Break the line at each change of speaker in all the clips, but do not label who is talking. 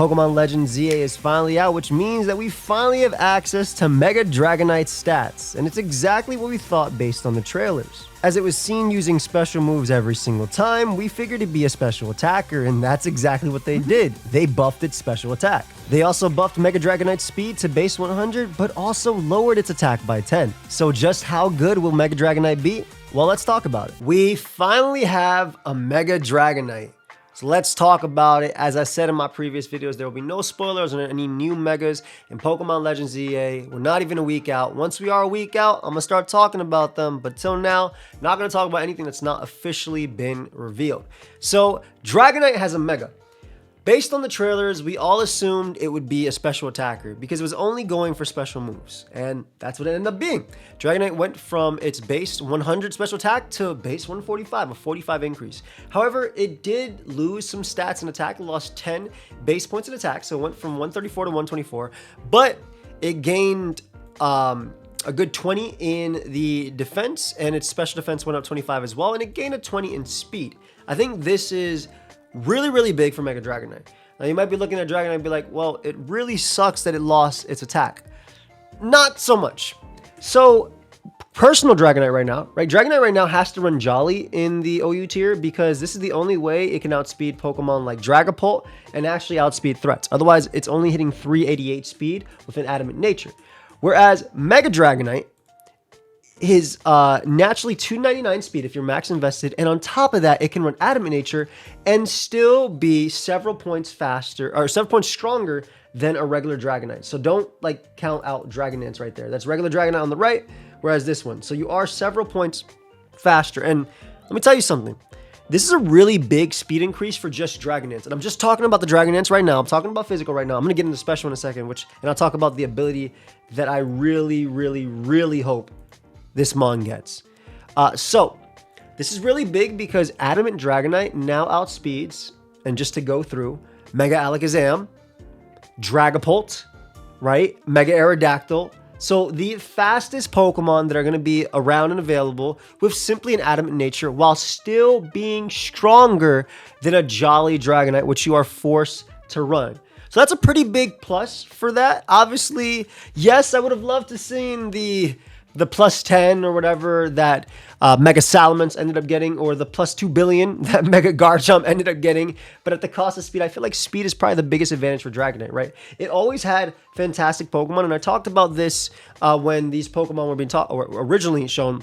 Pokemon Legends ZA is finally out, which means that we finally have access to Mega Dragonite stats, and it's exactly what we thought based on the trailers. As it was seen using special moves every single time, we figured it'd be a special attacker, and that's exactly what they did. They buffed its special attack. They also buffed Mega Dragonite's speed to base 100, but also lowered its attack by 10. So just how good will Mega Dragonite be? Well, let's talk about it. We finally have a Mega Dragonite. So let's talk about it. As I said in my previous videos, there will be no spoilers on any new Megas in Pokemon Legends EA. We're not even a week out. Once we are a week out, I'm going to start talking about them. But till now, not going to talk about anything that's not officially been revealed. So Dragonite has a Mega. Based on the trailers, we all assumed it would be a special attacker because it was only going for special moves, and that's what it ended up being. Dragonite went from its base 100 special attack to base 145, a 45 increase. However, it did lose some stats in attack. It lost 10 base points in attack, so it went from 134 to 124, but it gained a good 20 in the defense, and its special defense went up 25 as well, and it gained a 20 in speed. I think this is really big for Mega Dragonite. Now you might be looking at Dragonite and be like, well, it really sucks that it lost its attack. Not so much. So personal Dragonite right now, right? Dragonite right now has to run Jolly in the OU tier because this is the only way it can outspeed Pokemon like Dragapult and actually outspeed threats. Otherwise, it's only hitting 388 speed with an adamant nature. Whereas Mega Dragonite is naturally 299 speed if you're max invested, and on top of that, it can run adamant nature and still be several points faster or several points stronger than a regular Dragonite. So don't like count out Dragonance right there. That's regular Dragonite on the right, whereas this one. So you are several points faster. And let me tell you something. This is a really big speed increase for just Dragonance. And I'm just talking about the Dragonance right now. I'm talking about physical right now. I'm going to get into special in a second, and I'll talk about the ability that I really hope this mon gets. So this is really big because Adamant Dragonite now outspeeds, and just to go through, Mega Alakazam, Dragapult, right? Mega Aerodactyl. So the fastest Pokemon that are going to be around and available with simply an adamant nature while still being stronger than a Jolly Dragonite, which you are forced to run. So that's a pretty big plus for that. Obviously, yes, I would have loved to seen the plus 10 or whatever that Mega Salamence ended up getting, or the plus 2 billion that Mega Garchomp ended up getting. But at the cost of speed, I feel like speed is probably the biggest advantage for Dragonite, right? It always had fantastic Pokemon, and I talked about this when these Pokemon were being originally shown.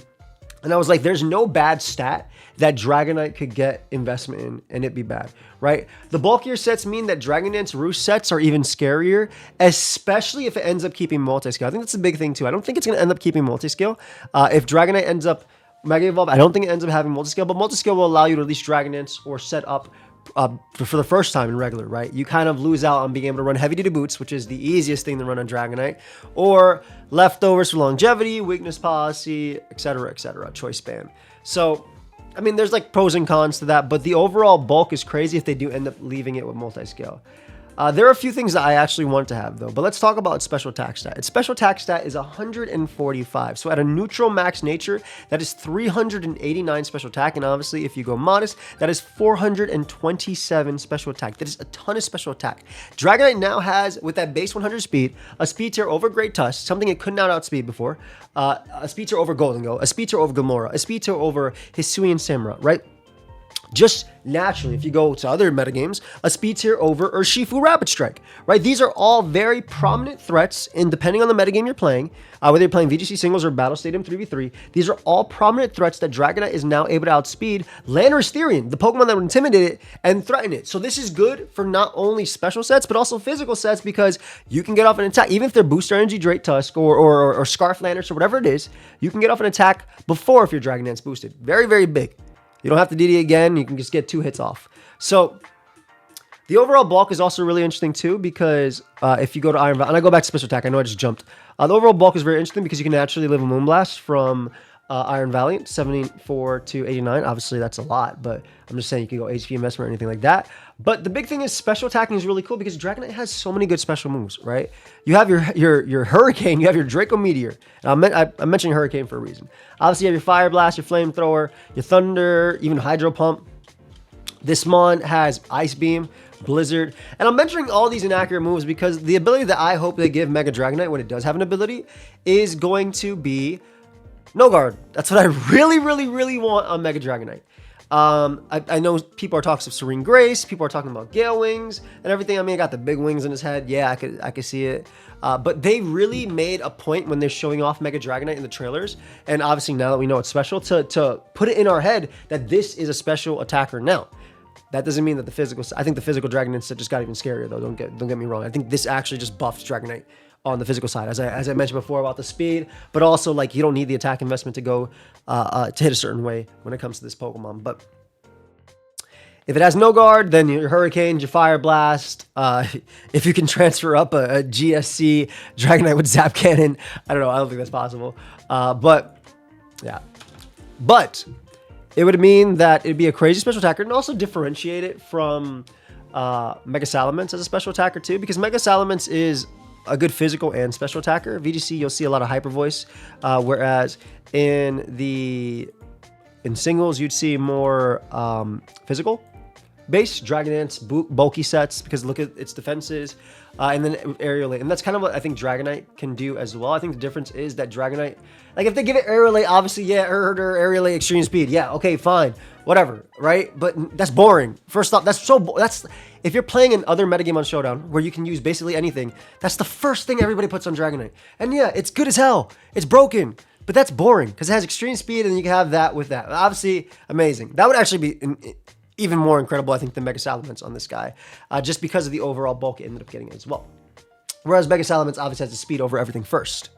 And I was like, there's no bad stat that Dragonite could get investment in and it be bad, right? The bulkier sets mean that Dragon Dance Roost sets are even scarier, especially if it ends up keeping Multiscale. I think that's a big thing too. I don't think it's going to end up keeping Multiscale. If Dragonite ends up Mega Evolve, I don't think it ends up having Multiscale, but Multiscale will allow you to release Dragon Dance or set up for the first time in regular, right? You kind of lose out on being able to run heavy duty boots, which is the easiest thing to run on Dragonite, or leftovers for longevity, weakness policy, etc., choice span. So, I mean, there's like pros and cons to that, but the overall bulk is crazy if they do end up leaving it with Multiscale. There are a few things that I actually want to have though, but let's talk about its special attack stat. Its special attack stat is 145. So at a neutral max nature, that is 389 special attack. And obviously if you go modest, that is 427 special attack. That is a ton of special attack. Dragonite now has, with that base 100 speed, a speed tier over Great Tusk, something it could not outspeed before, a speed tier over Golden Go, a speed tier over Gamora, a speed tier over Hisui and Samura, right? Just naturally, if you go to other metagames, a speed tier over Urshifu Rapid Strike, right? These are all very prominent threats, and depending on the metagame you're playing, whether you're playing VGC singles or Battle Stadium 3v3, these are all prominent threats that Dragonite is now able to outspeed Landorus Therian, the Pokemon that would intimidate it and threaten it. So this is good for not only special sets, but also physical sets, because you can get off an attack, even if they're Booster Energy Drake Tusk or Scarf Landorus or whatever it is, you can get off an attack before if your Dragon Dance boosted. Very big. You don't have to DD again. You can just get 2 hits off. So the overall bulk is also really interesting too, because if you go to Iron Valley, and I go back to special attack, I know I just jumped. The overall bulk is very interesting because you can actually live a Moonblast from Iron Valley, 74 to 89. Obviously, that's a lot, but I'm just saying you can go HP investment or anything like that. But the big thing is special attacking is really cool because Dragonite has so many good special moves, right? You have your Hurricane, you have your Draco Meteor. And I'm mentioning Hurricane for a reason. Obviously, you have your Fire Blast, your Flamethrower, your Thunder, even Hydro Pump. This mon has Ice Beam, Blizzard. And I'm mentioning all these inaccurate moves because the ability that I hope they give Mega Dragonite when it does have an ability is going to be No Guard. That's what I really, really, really want on Mega Dragonite. I know people are talking of Serene Grace, people are talking about Gale Wings and everything. I mean, I got the big wings in his head. Yeah, I could see it. But they really made a point when they're showing off Mega Dragonite in the trailers, and obviously now that we know it's special, to put it in our head that this is a special attacker now. That doesn't mean that the physical, I think the physical Dragonite set just got even scarier though, don't get me wrong. I think this actually just buffs Dragonite on the physical side, as I mentioned before about the speed, but also like you don't need the attack investment to go to hit a certain way when it comes to this Pokemon. But if it has no guard, then your Hurricane, your Fire Blast. If you can transfer up a GSC Dragonite with Zap Cannon, I don't know. I don't think that's possible. But yeah, but it would mean that it'd be a crazy special attacker, and also differentiate it from Mega Salamence as a special attacker too, because Mega Salamence is a good physical and special attacker. VGC, you'll see a lot of Hyper Voice, whereas in singles, you'd see more physical base Dragonance bulky sets, because look at its defenses, and then Aerial Aid. And that's kind of what I think Dragonite can do as well. I think the difference is that Dragonite, like if they give it Aerial Aid, obviously, yeah, Aerial Aid, Extreme Speed, yeah, okay, fine, whatever, right? But that's boring. First off, that's if you're playing an other metagame on Showdown where you can use basically anything, that's the first thing everybody puts on Dragonite. And yeah, it's good as hell. It's broken. But that's boring because it has extreme speed, and you can have that with that. Obviously, amazing. That would actually be even more incredible, I think, than Mega Salamence on this guy, just because of the overall bulk it ended up getting as well. Whereas Mega Salamence obviously has the speed over everything first.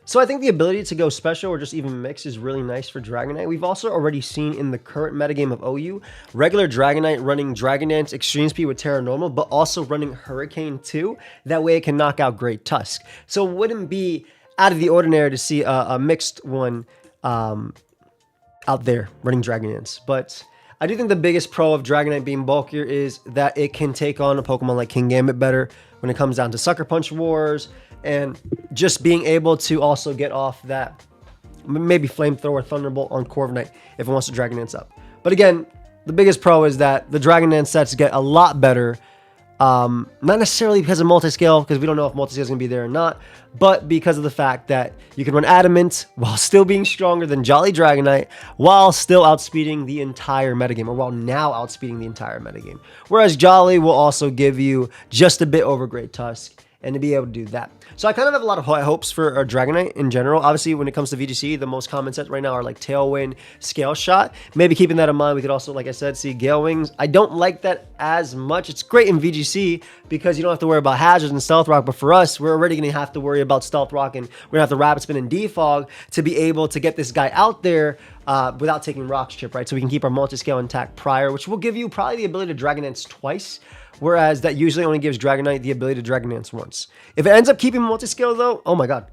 So I think the ability to go special or just even mix is really nice for Dragonite. We've also already seen in the current metagame of OU, regular Dragonite running Dragon Dance, Extreme Speed with Terra Normal, but also running Hurricane too. That way it can knock out Great Tusk. So it wouldn't be out of the ordinary to see a mixed one out there running Dragon Dance. But I do think the biggest pro of Dragonite being bulkier is that it can take on a Pokemon like Kingambit better when it comes down to Sucker Punch Wars, and just being able to also get off that maybe Flamethrower, Thunderbolt on Corviknight if it wants to Dragon Dance up. But again, the biggest pro is that the Dragon Dance sets get a lot better. Not necessarily because of Multiscale, because we don't know if Multiscale is going to be there or not, but because of the fact that you can run Adamant while still being stronger than Jolly Dragonite, while still outspeeding the entire metagame, or while now outspeeding the entire metagame. Whereas Jolly will also give you just a bit over Great Tusk, and to be able to do that. So I kind of have a lot of high hopes for Dragonite in general. Obviously, when it comes to VGC, the most common sets right now are like Tailwind, Scale Shot. Maybe keeping that in mind, we could also, like I said, see Gale Wings. I don't like that as much. It's great in VGC because you don't have to worry about hazards and Stealth Rock, but for us, we're already going to have to worry about Stealth Rock, and we're going to have to Rapid Spin and Defog to be able to get this guy out there without taking Rock's Chip, right? So we can keep our Multiscale intact prior, which will give you probably the ability to Dragon Dance twice, whereas that usually only gives Dragonite the ability to Dragon Dance once. If it ends up keeping Multiscale though, oh my god.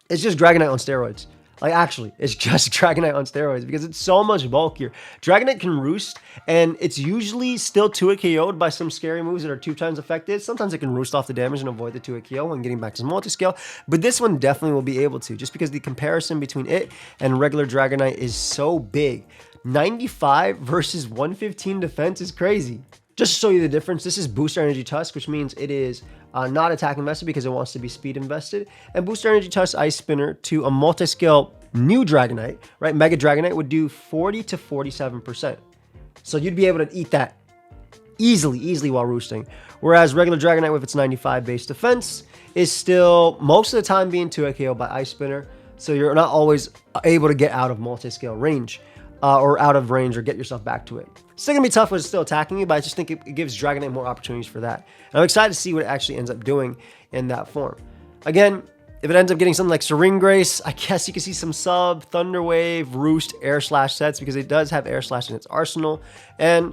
It's just Dragonite on steroids. Like actually, it's just Dragonite on steroids because it's so much bulkier. Dragonite can roost, and it's usually still 2-hit KO'd by some scary moves that are 2 times effective. Sometimes it can roost off the damage and avoid the 2-hit KO when getting back to Multiscale, but this one definitely will be able to, just because the comparison between it and regular Dragonite is so big. 95 versus 115 defense is crazy. Just to show you the difference, this is Booster Energy Tusk, which means it is not attack invested because it wants to be speed invested. And Booster Energy Tusk Ice Spinner to a Multiscale new Dragonite, right? Mega Dragonite would do 40 to 47%. So you'd be able to eat that easily while roosting. Whereas regular Dragonite with its 95 base defense is still most of the time being 2-hit KO by Ice Spinner. So you're not always able to get out of Multiscale range. Or out of range, or get yourself back to it. It's still going to be tough when it's still attacking you, but I just think it gives Dragonite more opportunities for that. And I'm excited to see what it actually ends up doing in that form. Again, if it ends up getting something like Serene Grace, I guess you can see some sub, Thunder Wave, Roost, Air Slash sets, because it does have Air Slash in its arsenal. And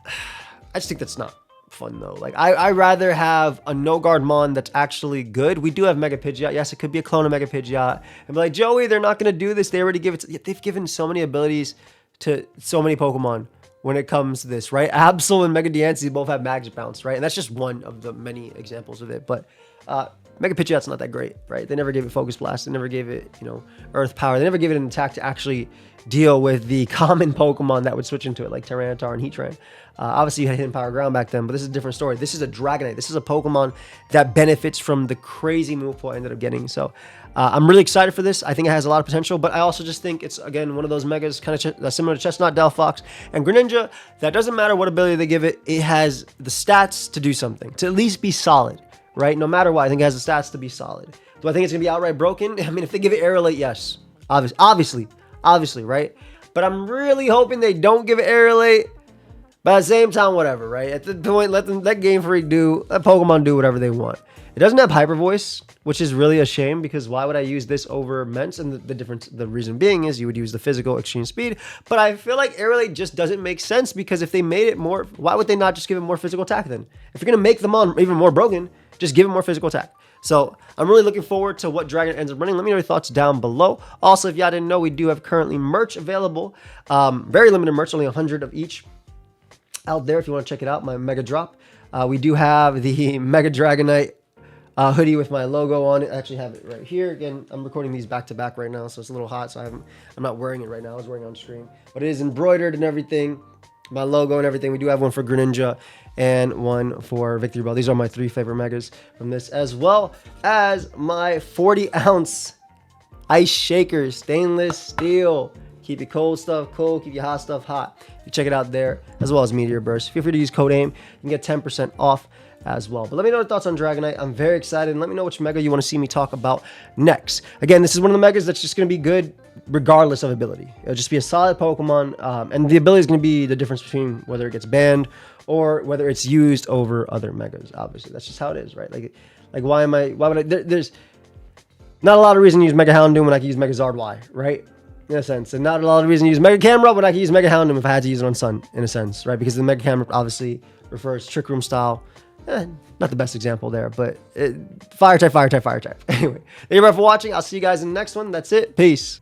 I just think that's not fun though. Like I rather have a no guard mon that's actually good. We do have Mega Pidgeot. Yes, it could be a clone of Mega Pidgeot. And be like, Joey, they're not going to do this. They already give it. They've given so many abilities to so many Pokemon when it comes to this, right? Absol and Mega Diancie both have Magic Bounce, right? And that's just one of the many examples of it. But Mega Pidgeot's not that great, right? They never gave it Focus Blast. They never gave it, Earth Power. They never gave it an attack to actually deal with the common Pokemon that would switch into it, like Tyranitar and Heatran. Obviously, you had Hidden Power Ground back then, but this is a different story. This is a Dragonite. This is a Pokemon that benefits from the crazy move pool I ended up getting. So I'm really excited for this. I think it has a lot of potential, but I also just think it's, again, one of those megas kind of similar to Chestnut, Delphox, and Greninja. That doesn't matter what ability they give it. It has the stats to do something, to at least be solid, right? No matter what, I think it has the stats to be solid. Do I think it's going to be outright broken? I mean, if they give it Aerolate, yes. Obviously, right? But I'm really hoping they don't give it Aerolate. But at the same time, whatever, right? At the point, let Game Freak let Pokemon do whatever they want. It doesn't have Hyper Voice, which is really a shame, because why would I use this over Ments? And the reason being is you would use the physical Extreme Speed. But I feel like Aerolate just doesn't make sense, because if they made it more, why would they not just give it more physical attack then? If you're going to make them on even more broken, just give it more physical attack. So I'm really looking forward to what Dragon ends up running. Let me know your thoughts down below. Also, if y'all didn't know, we do have currently merch available. Very limited merch, only 100 of each out there if you want to check it out. My Mega Drop. We do have the Mega Dragonite hoodie with my logo on it. I actually have it right here. Again, I'm recording these back to back right now, so it's a little hot, so I'm not wearing it right now. I was wearing it on screen, but it is embroidered and everything. My logo and everything. We do have one for Greninja and one for Victory Bell. These are my 3 favorite megas from this, as well as my 40-ounce ice shaker, stainless steel. Keep your cold stuff cold, keep your hot stuff hot. You check it out there, as well as Meteor Burst. Feel free to use code AIM. You can get 10% off as well. But let me know your thoughts on Dragonite. I'm very excited, and let me know which mega you want to see me talk about next. Again, this is one of the megas that's just going to be good regardless of ability. It'll just be a solid Pokemon, and the ability is going to be the difference between whether it gets banned or whether it's used over other megas. Obviously, that's just how it is, right? Like why would I? There's not a lot of reason to use Mega Houndoom when I can use Mega ZardY, right? In a sense, and not a lot of reason to use Mega Camera when I can use Mega Houndoom if I had to use it on Sun, in a sense, right? Because the Mega Camera obviously refers Trick Room style. Not the best example there, but fire type. Anyway, thank you very much for watching. I'll see you guys in the next one. That's it. Peace.